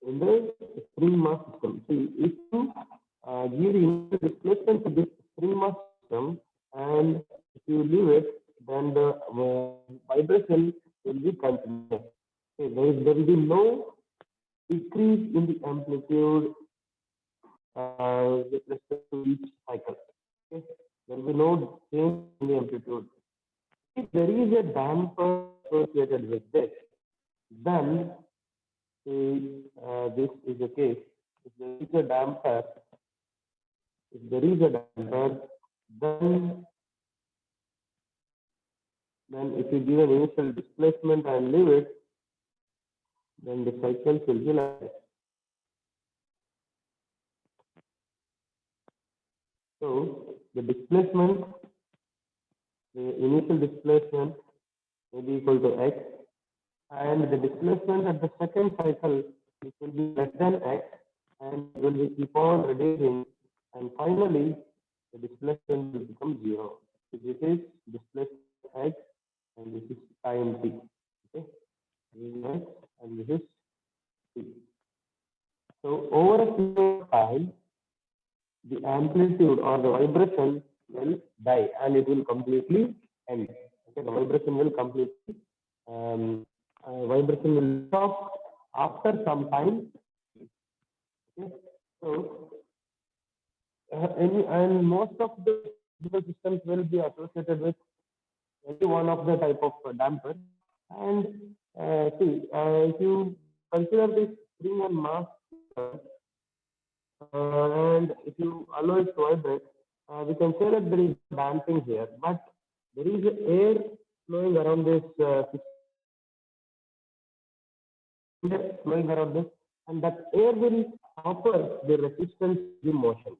in the spring mass system. See, if you give initial displacement to this spring mass system and if you leave it, then the vibration will be continuous. Okay, there will be no decrease in the amplitude with respect to each cycle. Okay, there will be no change in the amplitude. If there is a damper associated with this, then this is the case. If there is a damper, then if you give an initial displacement and leave it, then the cycles will be like this. So the displacement, the initial displacement may be equal to x, and the displacement at the second cycle it will be less than x, and it will be keep on reducing, and finally the displacement will become 0. So this is displacement x, and this is time t. Okay, this is x and this is t. So over a period of time, the amplitude or the vibration will die and it will completely end. Okay, the vibration will completely vibration will stop after some time. Okay, so and most of the physical systems will be associated with any one of the type of damper. And see, if you consider this spring and mass, and if you allow it to vibrate, we can say that there is damping here, but there is air flowing around this and that air will offer the resistance to the motion.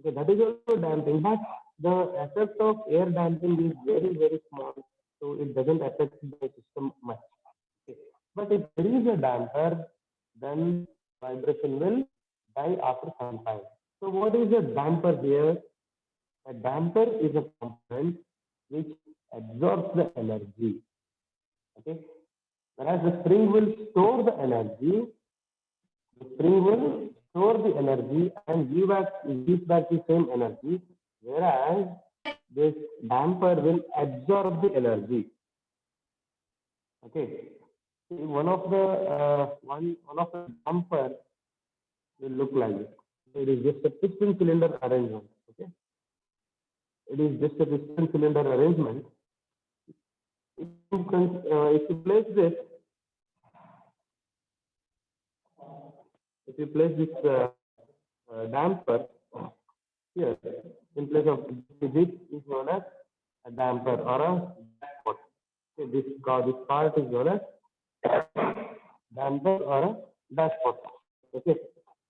Okay, that is also damping, but the effect of air damping is very, very small, so it doesn't affect the system much. Okay. But if there is a damper, then vibration will die after some time. So what is a damper here? A damper is a component which absorbs the energy. Okay. Whereas the spring will store the energy, and gives back the same energy, whereas this damper will absorb the energy. Okay. See, one of the damper will look like this. It is just a piston cylinder arrangement. Okay. It is just a piston cylinder arrangement. If you place this damper here in place of this is known as a damper or a dashpot. Okay, this part is known as damper or a dashpot. Okay,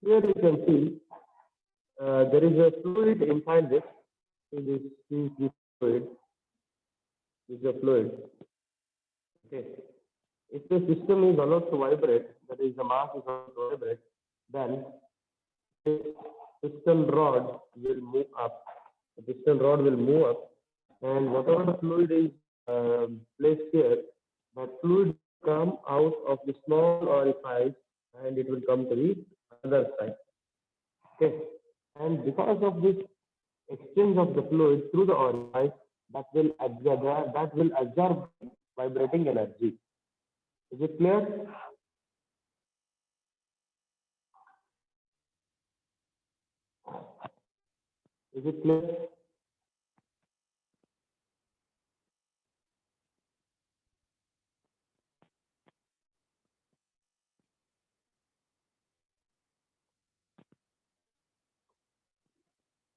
here you can see there is a fluid inside this. So this fluid. This is a fluid. Okay. If the system is allowed to vibrate, that is the mass is allowed to vibrate, then the piston rod will move up. The piston rod will move up, and whatever the fluid is placed here, that fluid will come out of the small orifice and it will come to the other side. Okay, and because of this exchange of the fluid through the orifice, that will absorb vibrating energy. Is it clear? Is it clear?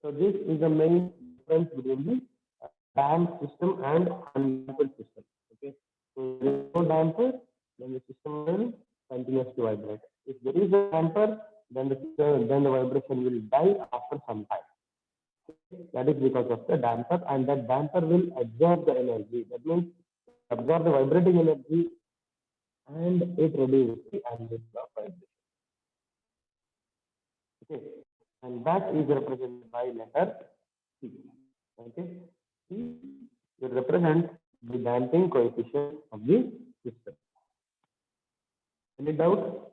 So this is the main difference between the damped system and undamped system. Okay. So if there is no damper, then the system will continuously vibrate. If there is a damper, then the vibration will die after some time. That is because of the damper, and that damper will absorb the energy. That means absorb the vibrating energy and it reduces the amplitude of vibration. Okay, and that is represented by letter C. Okay, C will represent the damping coefficient of the system. Any doubt?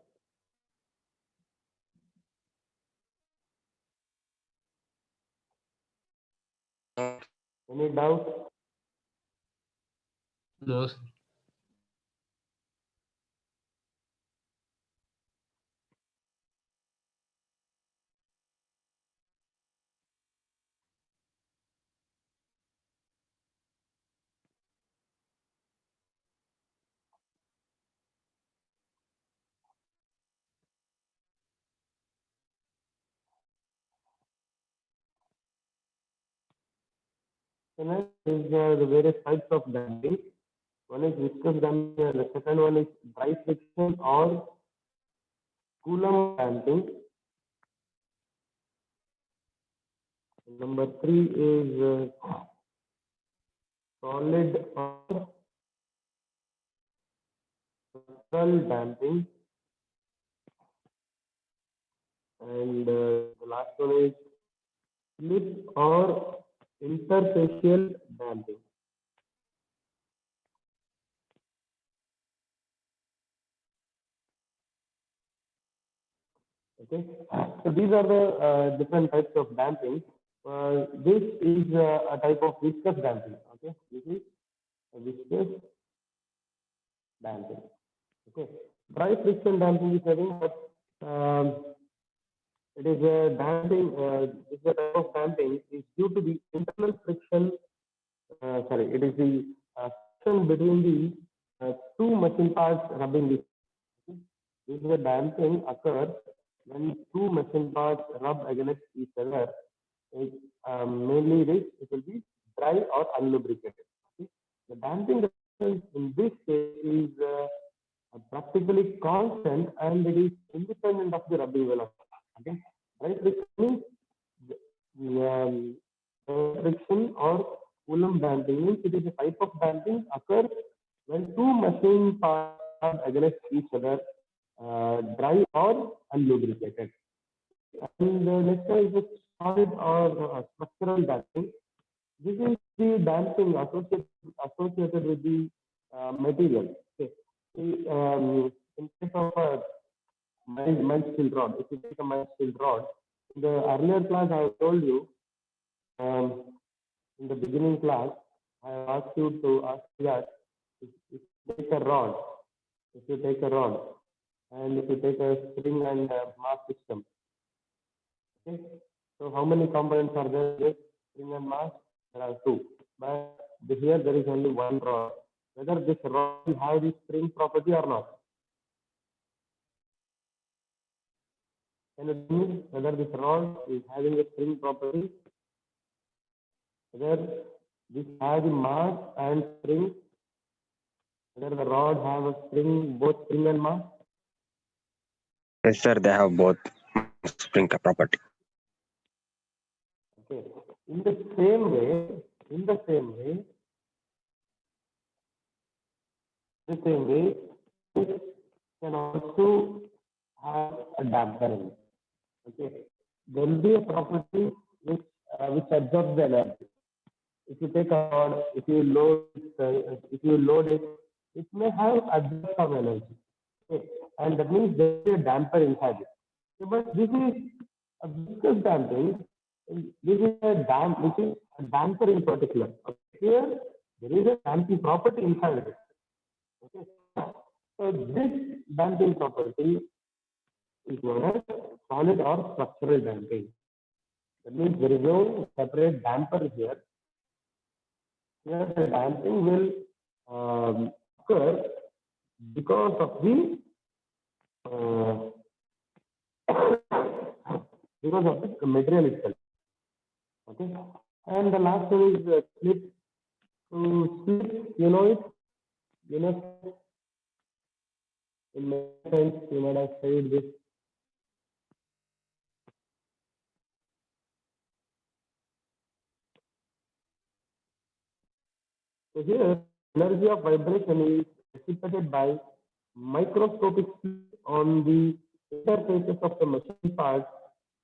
doubt? No, sir. The next is the various types of damping. One is viscous damping, and the second one is dry friction or Coulomb damping. Number three is solid or structural damping, and the last one is slip or interfacial damping. Okay, so these are the different types of damping. This is a type of viscous damping. Okay, this is a viscous damping. Okay, dry friction damping is nothing but it is a damping. This is a type of damping is due to the internal friction. Sorry, it is the friction between the two machine parts rubbing this. This is a damping occurs when two machine parts rub against each other. It, mainly it will be dry or unlubricated. Okay? The damping resistance in this case is practically constant and it is independent of the rubbing velocity. Okay, dry friction means friction or Coulomb damping means it is a type of damping occurs when two machine parts rub against each other, dry or unlubricated. And next one is the solid or structural damping. This is the damping associated with the material. Okay. In case of a mild steel rod, if you take a mild steel rod, in the earlier class I told you, in the beginning class, I asked you to ask that if you take a rod, if you take a rod, and if you take a spring and mass system, okay, so how many components are there? Yes, spring and mass, there are two. But here there is only one rod. Whether this rod will have the spring property or not? Can you tell me whether this rod is having a spring property? Whether this has the mass and spring? Whether the rod have a spring, both spring and mass? Yes, sir, they have both spring property. Okay. In the same way, it can also have a damper in it. Okay. There will be a property which absorbs the energy. If you take a rod, if you load it, it may have absorbed some energy. Okay. And that means there is a damper inside it. Okay, but this is a viscous damping. This is which is a damper in particular. Okay. Here there is a damping property inside it. Okay. So this damping property is known as solid or structural damping. That means there is no separate damper here. Here the damping will occur because of the material itself. Okay. And the last one is slip. Slip, you know it? You know, in many times you might have studied this. So here, energy of vibration is dissipated by microscopic slip on the interfaces of the machine parts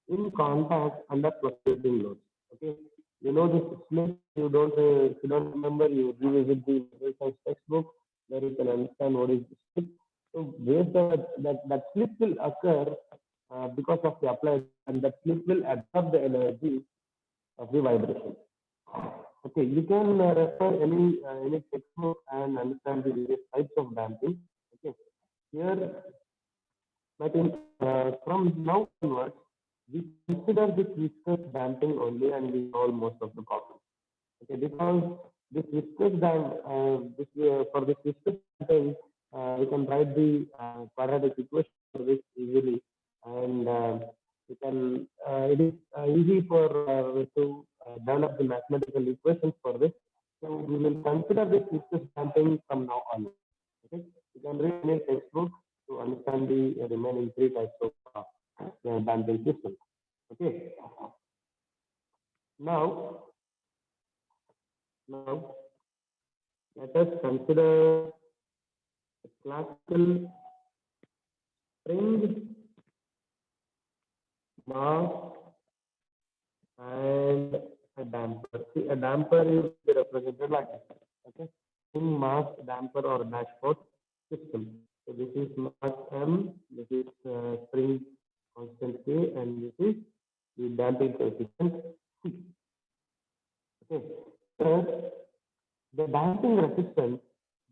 in contact under fluctuating loads. Okay, you know this slip. If you don't remember, you revisit the material science textbook where you can understand what is the slip. So based on that slip will occur because of the applied, and that slip will absorb the energy of the vibration. Okay. Okay, you can refer any textbook and understand the various types of damping. Okay, here, but from now onwards, we consider this viscous damping only, and we solve most of the problems. Okay, because this viscous for this viscous damping, we can write the quadratic equation for this easily, and it is easy for to develop the mathematical equations for this. So we will consider this viscous damping from now on. Okay, you can read any textbook to understand the remaining three types of damping system. Okay, now let us consider a classical spring, mass, and a damper. See, a damper is represented like this. Okay, spring, mass, damper, or dashpot system. So this is mass M, this is spring constant K, and this is the damping coefficient C. Okay, so the damping resistance,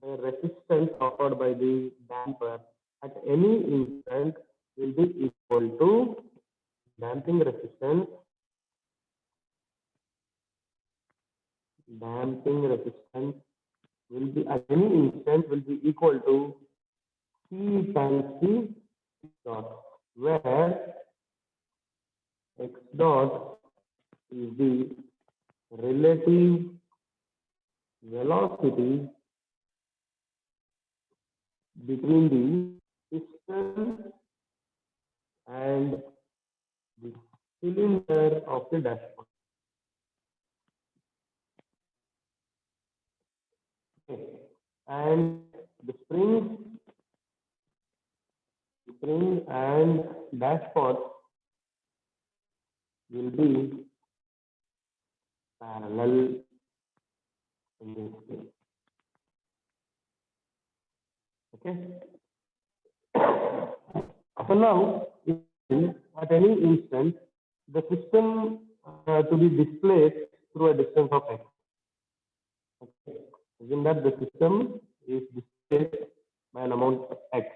the resistance offered by the damper at any instant will be equal to damping resistance. Damping resistance will be at any instant will be equal to C times C dot, where X dot is the relative velocity between the piston and the cylinder of the dashboard. Okay. And the spring and dashpot will be parallel in this case. Okay. So now, at any instant, the system to be displaced through a distance of x. Okay. Assume that the system is displaced by an amount of x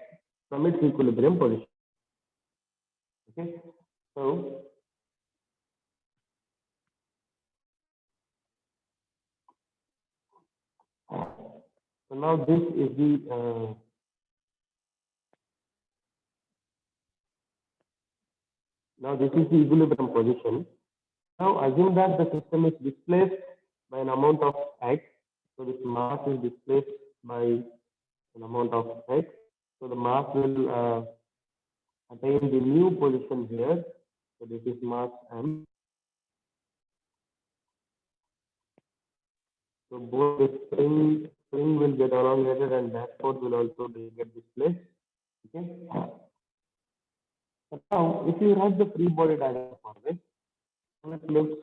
from its equilibrium position. Okay. So now this is the equilibrium position. Now assume that the system is displaced by an amount of x. So this mass is displaced by an amount of x. So the mass will attain the new position here. So this is mass m. So both the spring will get elongated and dashpot will also get displaced. Okay. But now, if you write the free body diagram for this, it looks,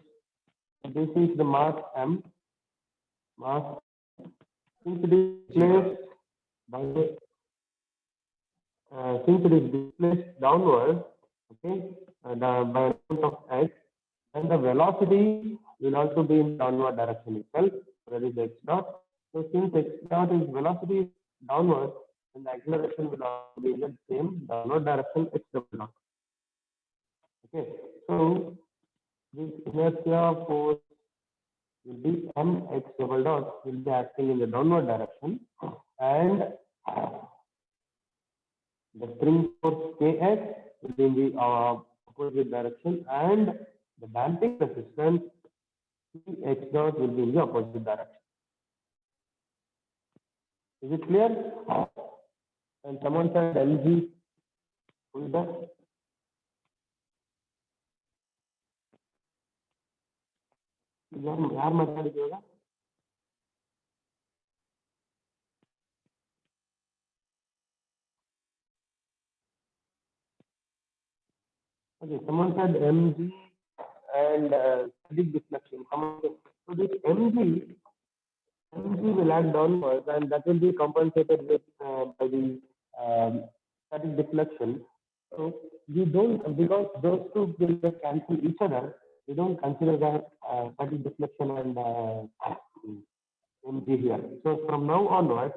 this is the mass m. Mass, since it is displaced by since it is displaced downward, okay, by an amount of x, and the velocity will also be in downward direction itself. That is x dot. So since x dot is velocity is downward, and the acceleration will also be in the same downward direction, x double dot. Okay, so this inertia force will be mx double dot will be acting in the downward direction, and the spring force kx will be in the opposite direction, and the damping resistance H dot will be in the opposite direction. Is it clear? And someone said mg, who is that? ಯಾರು ಮಾತಾಡಿದ್ವಾಗ? Okay, someone said mg and static deflection. So this mg will act downwards, and that will be compensated with by the static deflection. So you don't, because those two will cancel each other. we don't consider the static deflection and mg here. So from now onwards,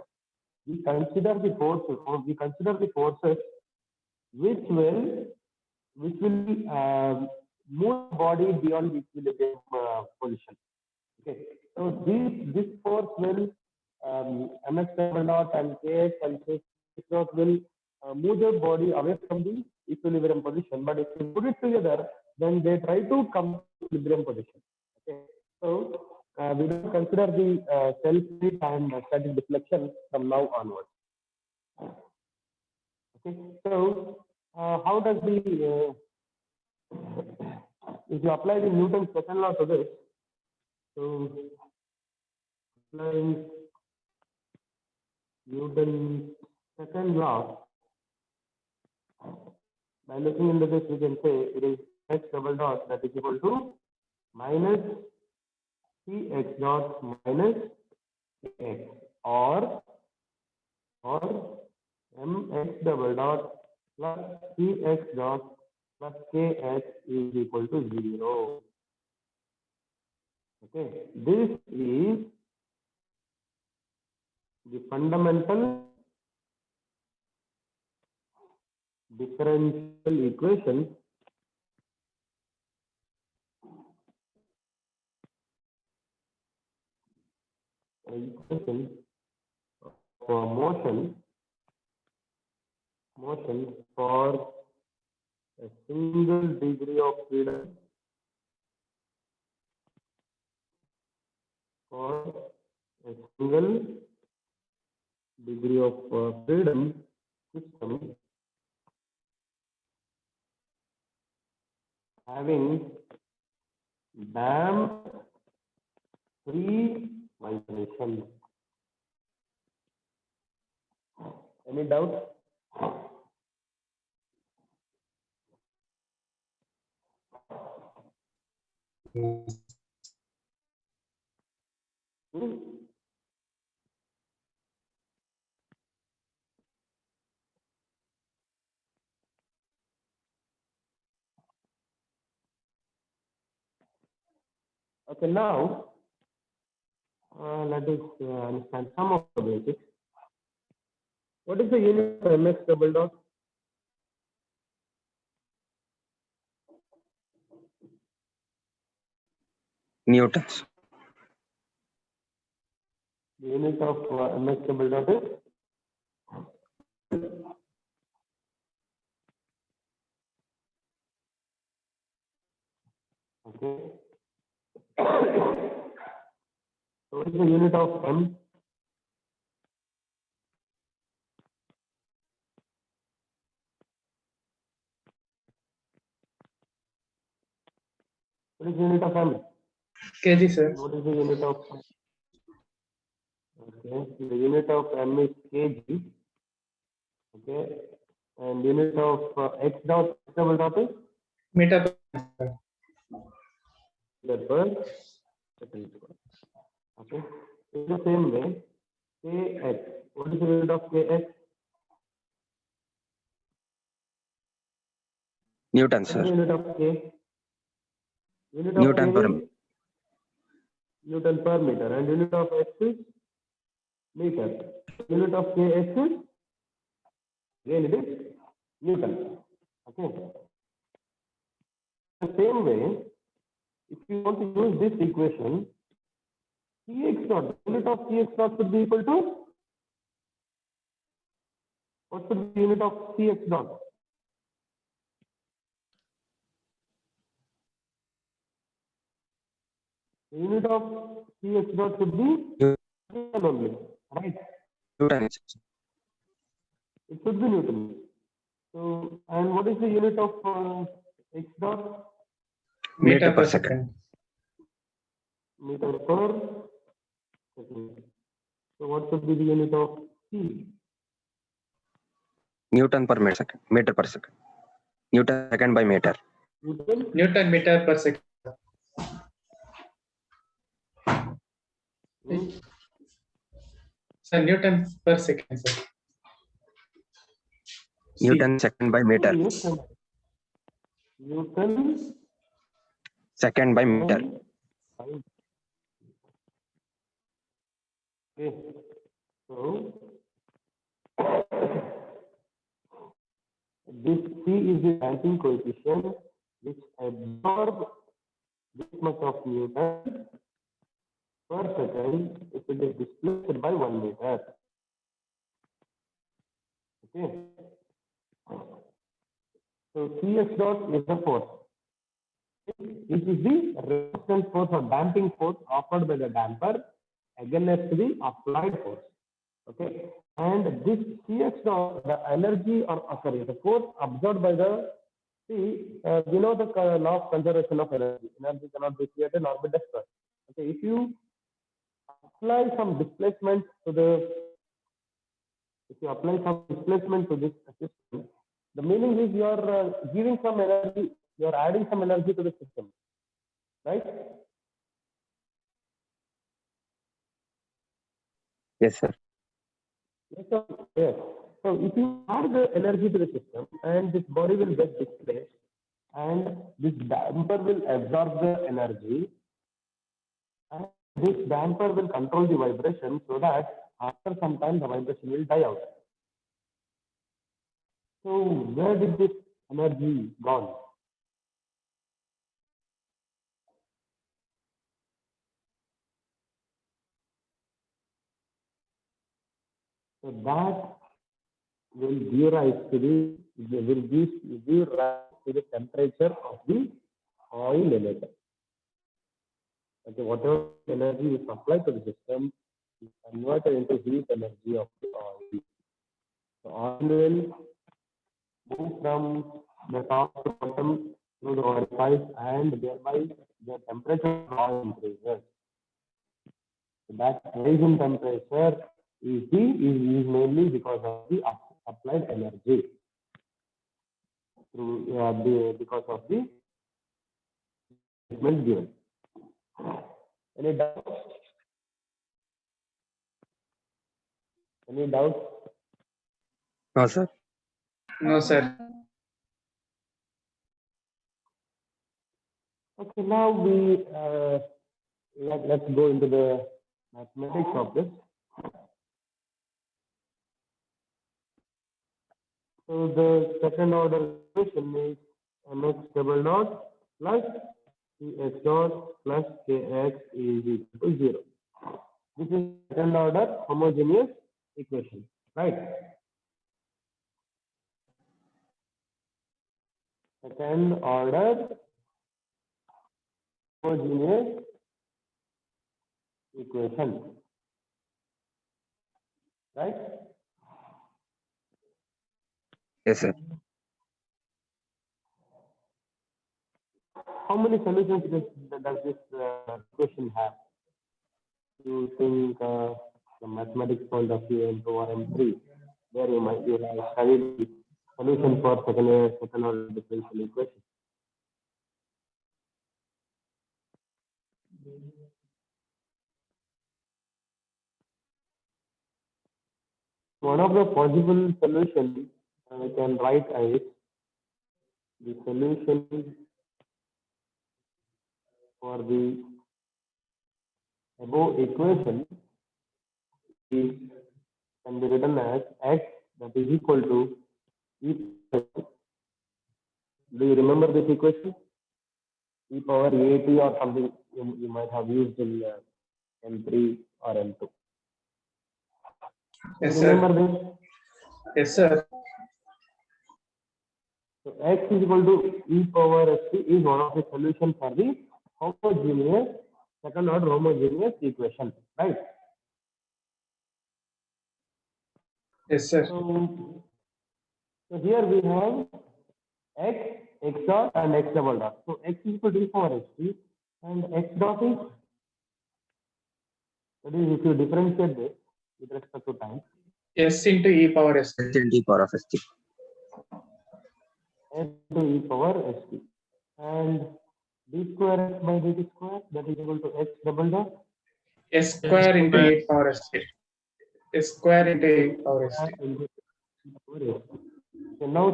we consider the forces, or we consider the forces which will move the body beyond the equilibrium position. Okay, so this force will ms double dot and kx and kx dot will move the body away from the equilibrium position. But if you put it together, then they try to come to equilibrium position. Okay, so we don't consider the self-heat and static deflection from now onwards. Okay, so how does the if you apply the Newton's second law to this, so applying Newton's second law, by looking into this, we can say it is x double dot that is equal to minus cx dot minus kx, or mx double dot plus cx dot plus kx is equal to 0. Okay, this is the fundamental differential equation for motion for a single degree of freedom system having damped free vibration. Any doubt? Okay, now let us understand some of the basics. What is the unit of mx double dot? Newtons. The unit of mx double dot is okay. So what is the unit of m? What is the unit of m? kg, sir. What is the unit of? Okay, the unit of m is kg. Okay, and unit of x dot double dot is Meter per second. meter per second square. Okay, in the same way, kx. What is the unit of kx? Newton, What is sir. the unit of k? Unit of Newton k per is Newton per meter, and unit of x is meter. Unit of kx is again it is Newton. Okay. The same way, if you want to use this equation, Cx dot, unit of Cx dot should be equal to, what should be the unit of Cx dot? The unit of Cx dot should be Newton only, right? Newton. It should be Newton. So, and what is the unit of x dot? Meter per second. Meter per second. So, what should be the unit of C? Newton per second. Meter per second. Newton second by meter. Newton? Newton meter per second. Sir, Newton per second, sir. Newton second by meter. Newton Second by meter. Okay. So this C is the damping coefficient which absorbs this much of Newton per second if it is displaced by 1 meter. Okay. So Cs dot is the force. It is the resistance force or damping force offered by the damper against the applied force. Okay. And this Cx dot, the energy or sorry, the force absorbed by the we know the law of conservation of energy. Energy cannot be created nor be destroyed. Okay. If you apply some displacement to this system, the meaning is you are giving some energy, you are adding some energy to the system, right? Yes, sir. Yes, sir. Yes. So if you add the energy to the system and this body will get displaced and this damper will absorb the energy and this damper will control the vibration so that after some time the vibration will die out. So where did this energy gone? So that will give rise to give rise to the temperature of the oil element. Okay, whatever energy is applied to the system is converted into heat energy of the oil. The oil will move from the top to bottom through the oil pipe and thereby the temperature of the oil increases. So that rise in temperature is mainly because of the applied energy through because of the statement given. Any doubts? Any doubts? No, sir. No, sir. Okay, now let's go into the mathematics of this. So the second order equation is mx double dot plus cx dot plus kx is equal to 0. This is second order homogeneous equation, right? Second order homogeneous equation, right? Yes, sir. How many solutions does this equation have? You think from mathematics point of view, M2 or M3, there you have studied the solution for second order differential equation. One of the possible solutions I can write as the solution for the above equation is can be written as x that is equal to e. Do you remember this equation? E power at or something you might have used in M3 or M2. Yes, Remember sir. this? Yes, sir. So x is equal to e power st is one of the solutions for the homogeneous second order homogeneous equation, right? Yes, sir. So here we have x, x dot and x double dot. So x is equal to e power st and x dot is, that is if you differentiate this with respect to time, S into e power s. S into power of st. s to e power st and d square x by dt square that is equal to x double dot S square into e power s. S square into e power s. into e power st. So now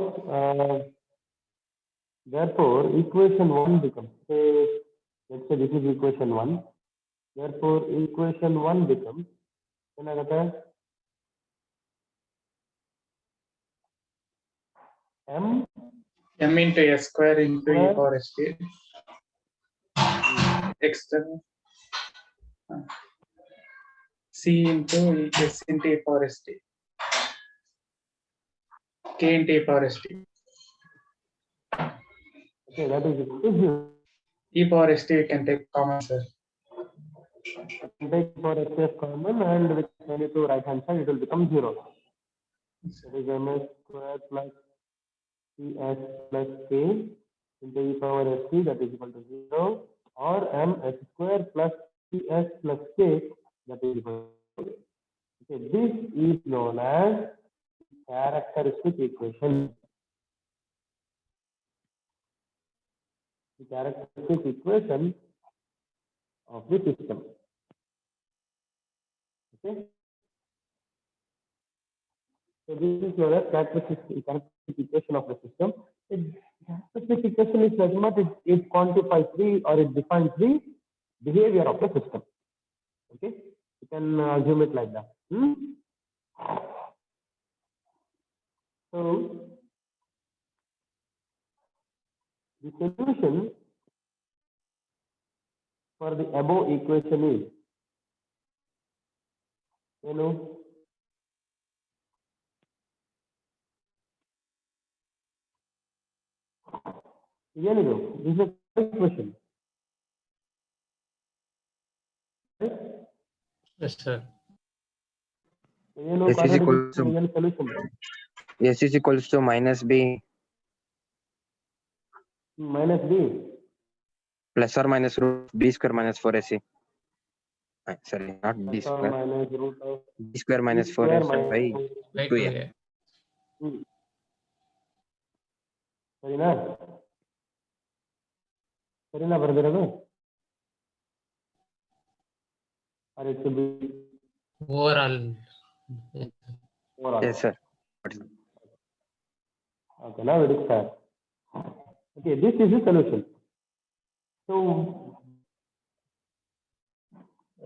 therefore equation 1 becomes, say Let's say this is equation 1. Therefore, equation 1 becomes m m into s square into e power st external c into s into e power st k into e power st okay, that is equal to 0. e power st we can take common, sir. Take for s common, and with send it to right hand side, it will become 0. That is ms square plus cs plus k into e power st, that is equal to 0, or ms square plus cs plus k, that is equal to 0. Okay, this is known as characteristic equation. The characteristic equation of the system. Okay. So this is known as characteristic equation of the system. Characteristic equation is nothing but it quantifies or it defines the behavior of the system. Okay, you can assume it like that. So the solution for the above equation is, this is a equation. Right? Yes, sir. S is equals to solution. S is equals to minus b Minus b plus or minus root b square minus 4ac. Sorry, not b plus or square. minus root of B square minus b square 4ac by By 2a. 2a. ಸರಿನಾ ಸರಿನಾ ಬರ್ದಿರೋದು or it should be Overall. overall. Yes, sir. Okay, now it is fair. Okay, this is the solution. So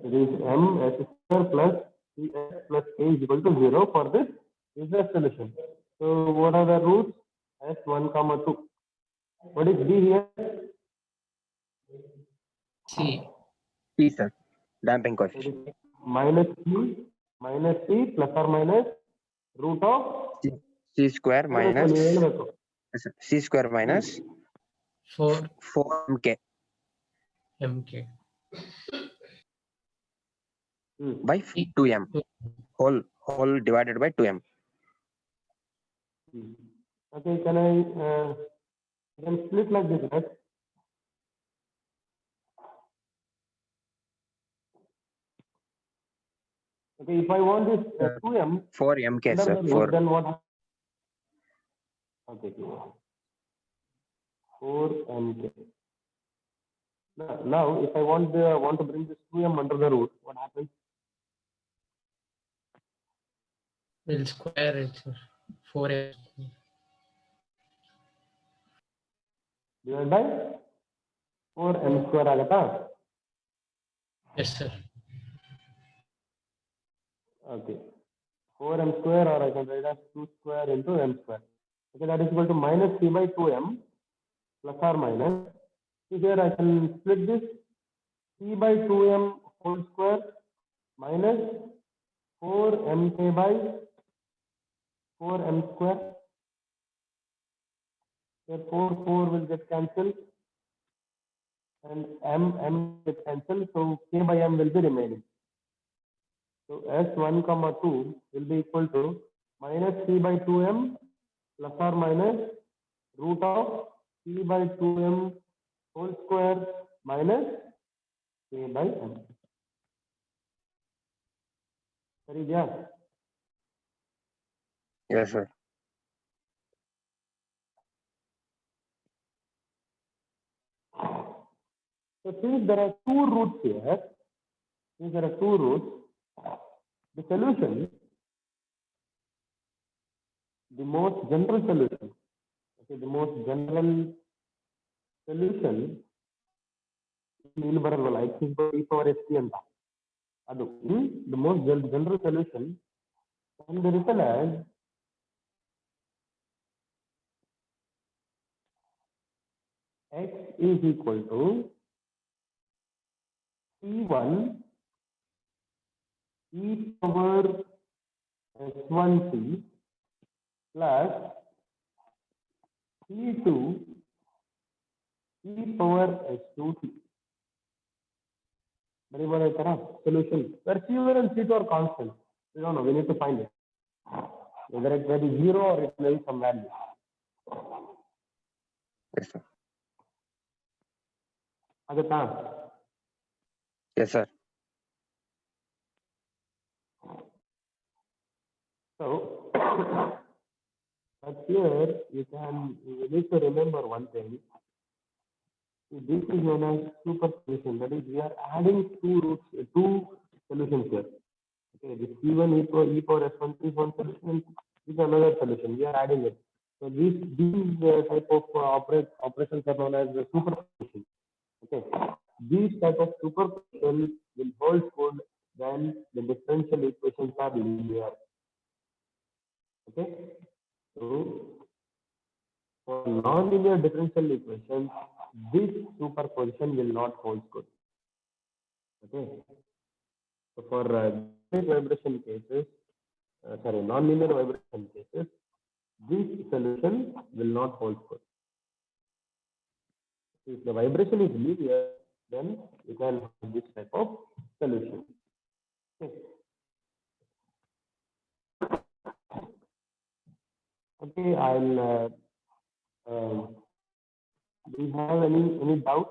it is m s square plus cs plus k is equal to 0 for this is the solution. So what are the roots? S1, 2. What is b here? C. P, sir. Damping coefficient. Minus c plus or minus root of C square minus C square minus 4mk mk. by 2m whole divided by 2m. Okay, can I can split like this, right? Okay, if I want this 2m 4mk, under sir. the root, then what? Okay, 4mk. Now, if I want to bring this 2m under the root, what happens? We'll square it, sir. 4m. Divided by 4m square agata. Yes, sir. Okay, 4m square, or I can write as 2 square into m square. Okay, that is equal to minus c by 2m plus or minus. See here, I can split this c by 2m whole square minus 4mk by 4m square. Therefore, 4 will get cancelled and m get cancelled, so k by m will be remaining. So S1, 2 will be equal to minus c by 2m plus or minus root of c by 2m whole square minus k by m. Sorry, yeah. Yes, sir. So since there are two roots here, the solution, the most general solution, okay, the most general solution ಇಲ್ಲಿ ಬರಲ್ವಲ್ಲ x is equal to e power st ಅಂತ ಅದು the most general solution can be written as x is equal to c1 e power s1t plus c2 e power s2t. Very well, solution where c1 and c2 are constant. We don't know. We need to find it. Whether it may be 0 or it may be some value. Yes, sir. Agata. Yes, sir. So, but here you need to remember one thing. This is known as superposition. That is, we are adding two solutions here. Okay, this C1 e power S1 is one solution. This is another solution. We are adding it. So these type of operations are known as the superposition. Okay, these type of superposition will hold good when the differential equations are linear. Okay, so for non-linear differential equations, this superposition will not hold good. Okay, so for vibration cases, non-linear vibration cases, this solution will not hold good. If the vibration is linear, then you can have this type of solution. Okay. Okay, I'll. Do you have any doubt?